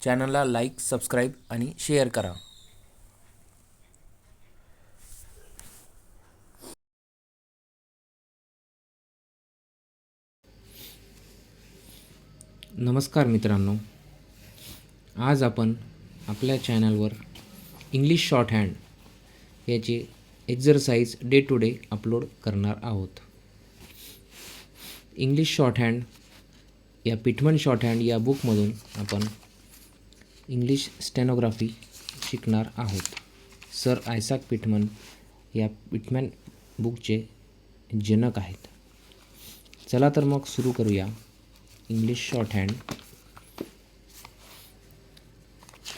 चॅनलला like, subscribe आणि share करा. नमस्कार मित्रांनो, आज आपण आपल्या चॅनलवर इंग्लिश शॉर्ट हँड याचे exercise day to day upload करणार आहोत. इंग्लिश शॉर्ट हँड या पिटमन शॉर्ट हँड या बुकमधून आपण इंग्लिश स्टेनोग्राफी शिकणार आहोत. सर आयझॅक पिटमन या पिटमन बुकचे जनक आहेत. चला तर मग सुरू करूया. English shorthand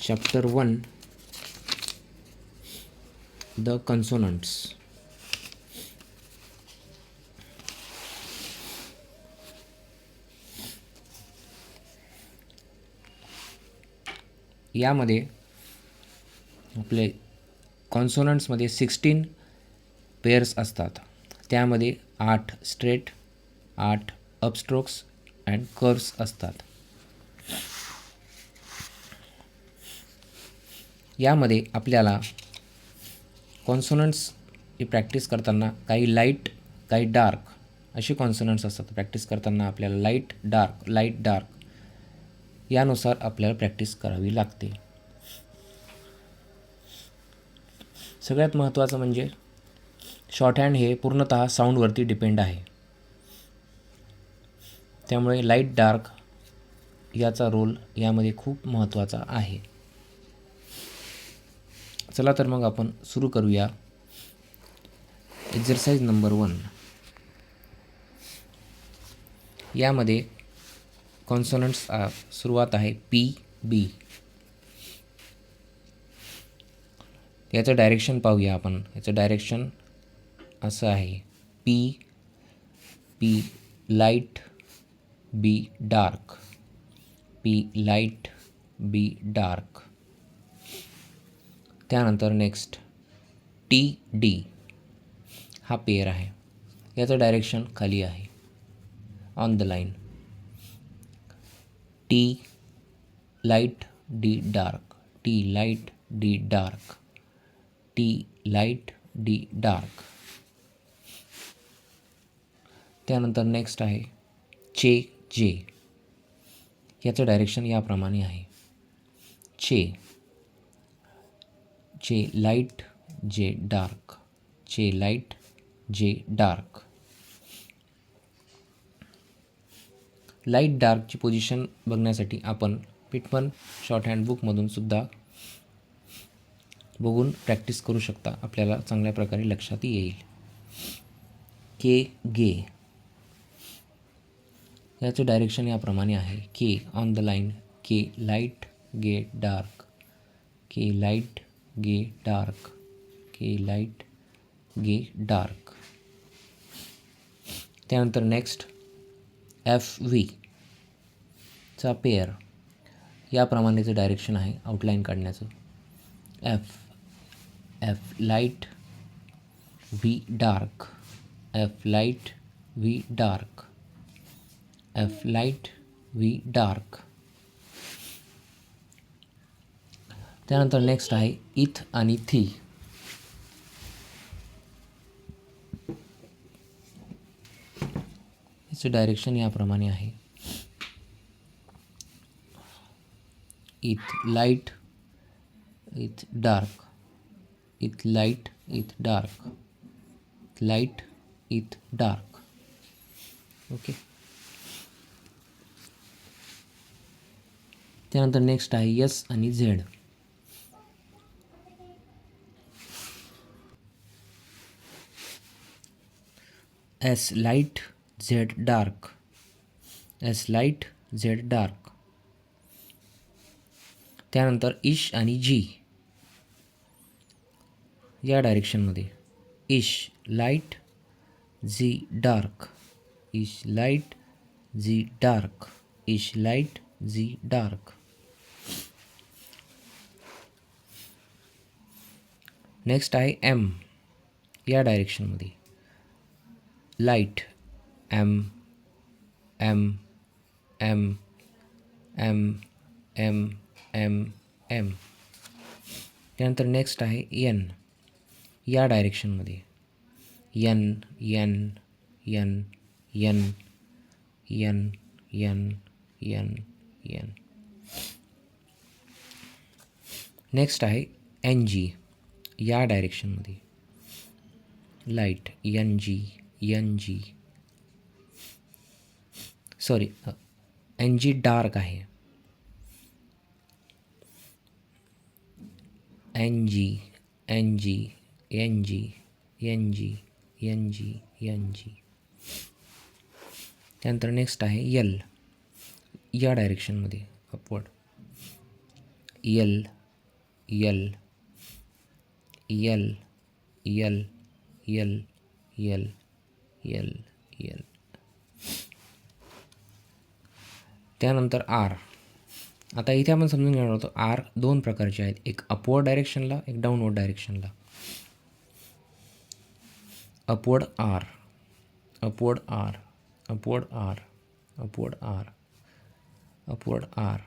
chapter 1 the consonants. यामध्ये आपले कॉन्सोनंट्समध्ये 16 पेअर्स असतात. त्यामध्ये 8 स्ट्रेट, 8 अपस्ट्रोक्स अँड कर्व्स असतात. यामध्ये आपल्याला कॉन्सोनंट्स ही प्रॅक्टिस करताना काही लाईट, काही डार्क असे कॉन्सोनंट्स असतात. प्रॅक्टिस करताना आपल्याला लाईट डार्क यानुसार आपल्याला प्रॅक्टिस करावी लागते. सगळ्यात महत्त्वाचं म्हणजे शॉर्ट हँड हे पूर्णतः साऊंडवरती डिपेंड आहे. त्यामुळे लाईट डार्क याचा रोल यामध्ये खूप महत्त्वाचा आहे. चला तर मग आपण सुरू करूया. Exercise number 1. यामध्ये कॉन्सोनंट्स सुरुवात आहे PB. याचं डायरेक्शन पाहूया आपण. याचं डायरेक्शन असं आहे P light, B dark, P light, B dark. त्यानंतर नेक्स्ट TD हा पेअर आहे. याचं डायरेक्शन खाली आहे, on the line. T light, D dark, T light, D dark, T light, D dark. त्यानंतर नेक्स्ट आहे J. याचं डायरेक्शन याप्रमाणे आहे. J light, J dark, J light, J dark. Light डार्कची पोझिशन बघण्यासाठी आपण पिटमन शॉर्ट हँड बुकमधून सुद्धा बघून प्रॅक्टिस करू शकता. आपल्याला चांगल्या प्रकारे लक्षात येईल. गे. याचं डायरेक्शन याप्रमाणे आहे. K on the line, K light, G dark, K light, G dark, K light, G dark. त्यानंतर नेक्स्ट FV चा पेअर. याप्रमाणेचं डायरेक्शन आहे आउटलाईन काढण्याचं. F light, V dark, F light, V dark, F light, V dark. त्यानंतर next आहे इथ आणि थी. याचं डायरेक्शन याप्रमाणे आहे. इथ लाईट, इथ डार्क, इथ लाईट, इथ डार्क, लाईट, इथ डार्क. ओके. त्यानंतर नेक्स्ट आहे S आणि Z. S light, Z dark, S light, Z dark. त्यानंतर इश आणि G या डायरेक्शनमध्ये. Ish light, Z dark, ish light, Z dark, ish light, Z dark. Next आहे M या डायरेक्शनमध्ये. Light M, M, M, M, M, M M. त्यानंतर next आहे N, या डायरेक्शनमध्ये N N N N N N N N. Next आहे N G, या डायरेक्शनमध्ये light N G N G. Sorry, N G dark आहे. N G N G N G N G N G N G. त्यानंतर next आहे L, या डायरेक्शनमध्ये upward L L L L L L L L. त्यानंतर R. आता इथे आपण समजून घेणार होतो आर दोन प्रकारचे आहेत, एक अपवर्ड डायरेक्शनला, एक डाऊनवर्ड डायरेक्शनला. Upward R, upward R, upward R, upward R, upward R.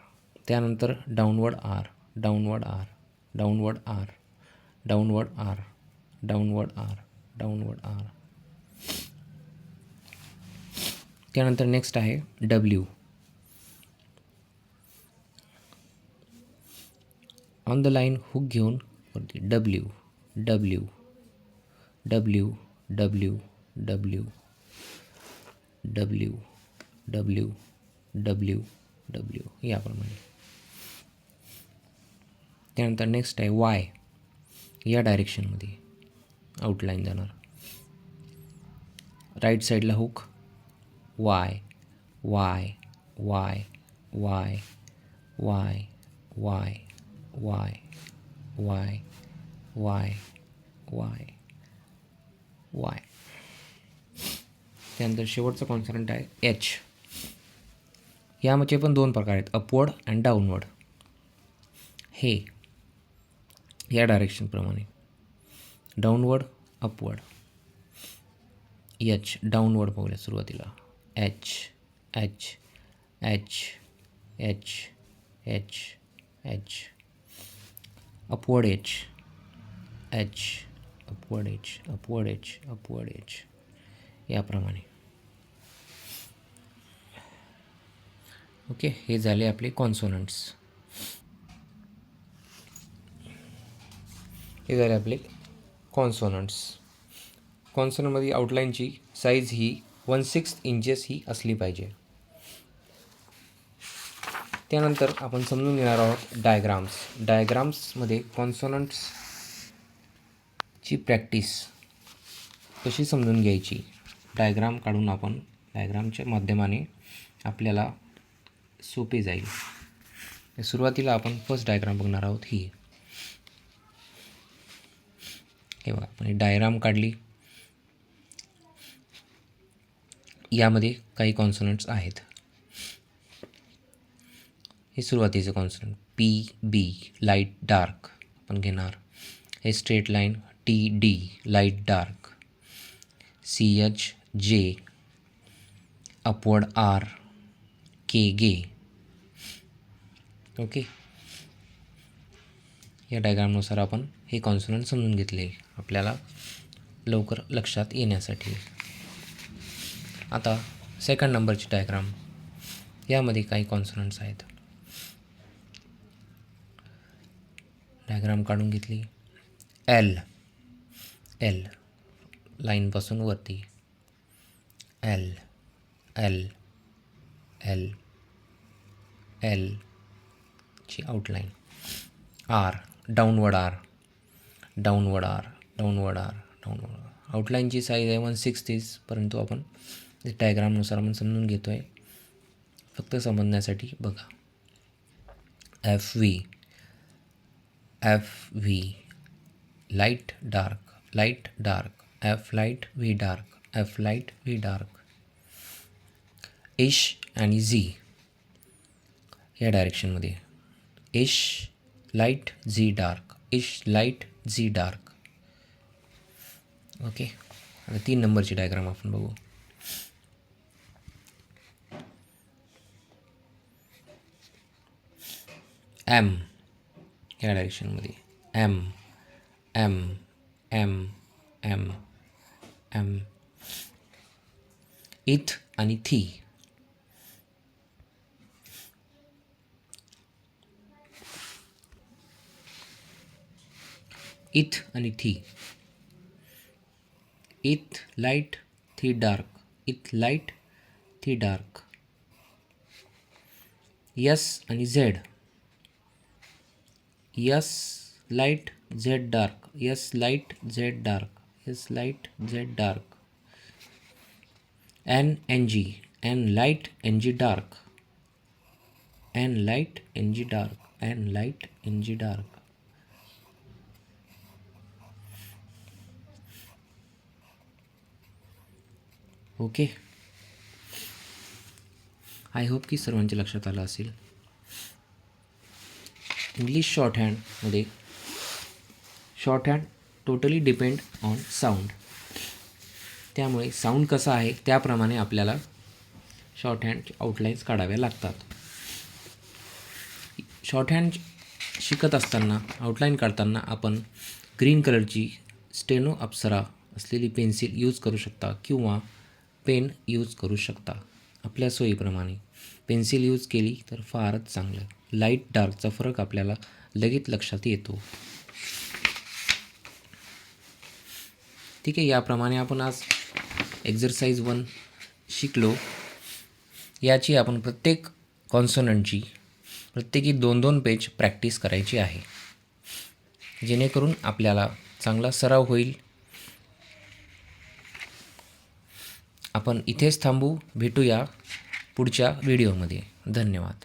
त्यानंतर downward R, downward R, downward R, downward R, downward R, downward R. त्यानंतर नेक्स्ट आहे W. On the line hook घेऊन वरती W W W W W W W W W, याप्रमाणे. त्यानंतर next आहे Y, या डायरेक्शनमध्ये आउटलाईन जाणार. राईट साईडला hook Y Y Y Y Y Y Y Y Y Y Y. त्यानंतर शेवटचा कॉन्सनंट आहे एच. यामध्ये पण दोन प्रकार आहेत, अपवर्ड अँड डाऊनवर्ड. हे या डायरेक्शनप्रमाणे डाऊनवर्ड अपवर्ड. एच डाऊनवर्ड पाहूया सुरुवातीला. H H H H H H. Upward H H upward H upward H upward H, याप्रमाणे. ओके, हे झाले आपले कॉन्सोनंट्स. हे झाले आपले कॉन्सोनंट्स. कॉन्सोनंटमध्ये आउटलाईनची साईज ही 1/6 इंचेस ही असली पाहिजे. त्यानंतर आपण समजून घेणार आहोत डायग्राम्स. डायग्राम्समध्ये कॉन्सोनंट्सची प्रॅक्टिस कशी समजून घ्यायची, डायग्राम काढून आपण डायग्रामच्या माध्यमाने आपल्याला सोपे जाईल. सुरुवातीला आपण फर्स्ट डायग्राम बघणार आहोत. ही हे बघा, आपण डायग्राम काढली. यामध्ये काही कॉन्सोनंट्स आहेत. हे सुरुवातीचे consonant P B light dark आपण घेणार. हे straight line T D light dark. C H J upward R K gay. Okay, या डायग्रामनुसार आपण हे कॉन्सोनंट समजून घेतले आपल्याला लवकर लक्षात येण्यासाठी. आता सेकंड नंबरची डायग्राम. यामध्ये काही कॉन्सोनंट्स आहेत. डायग्राम काढून घेतली. एल एल लाईनपासून वरती एल एल एल एल ची outline. R downward R downward R downward R downward R. आउटलाईनची साईज आहे 1/6, परंतु आपण डायग्रामनुसार आपण समजून घेतो आहे, फक्त समजण्यासाठी बघा. F V F V light dark light dark. F light V dark F light V dark. Ish आणि झी या डायरेक्शनमध्ये ish light zhee dark ish light zhee dark. Okay, आता 3 नंबरची डायग्राम आपण बघू. एम या डायरेक्शनमध्ये M M M M M. Ith आणि थी. इथ आणि थी. इथ लाईट थी डार्क. इथ लाईट थी डार्क. यस आणि Z. S light Z dark. S light Z dark. S light Z dark. N N G. N light N G dark. N light N G dark. N light N G dark. Okay. I hope की सर्वांच्या लक्षात आलं असेल. English शॉर्टहँडमध्ये shorthand totally depend on sound. त्यामुळे sound कसा आहे त्याप्रमाणे आपल्याला शॉर्टहँड आउटलाईन्स काढाव्या लागतात. शॉर्टहँड शिकत असताना आउटलाईन काढताना आपण ग्रीन कलरची स्टेनो अप्सरा असलेली पेन्सिल यूज करू शकता किंवा पेन यूज करू शकता. आपल्या सोयीप्रमाणे पेन्सिल यूज केली तर फारच चांगलं. लाईट डार्कचा फरक आपल्याला लगेच लक्षात येतो. ठीक आहे. याप्रमाणे आपण आज एक्झरसाइज 1 शिकलो. याची आपण प्रत्येक कॉन्सोनंटची प्रत्येकी 2-2 पेज प्रॅक्टिस करायची आहे, जेणेकरून आपल्याला चांगला सराव होईल. आपण इथेच थांबू. भेटूया पुढच्या व्हिडिओमध्ये. धन्यवाद.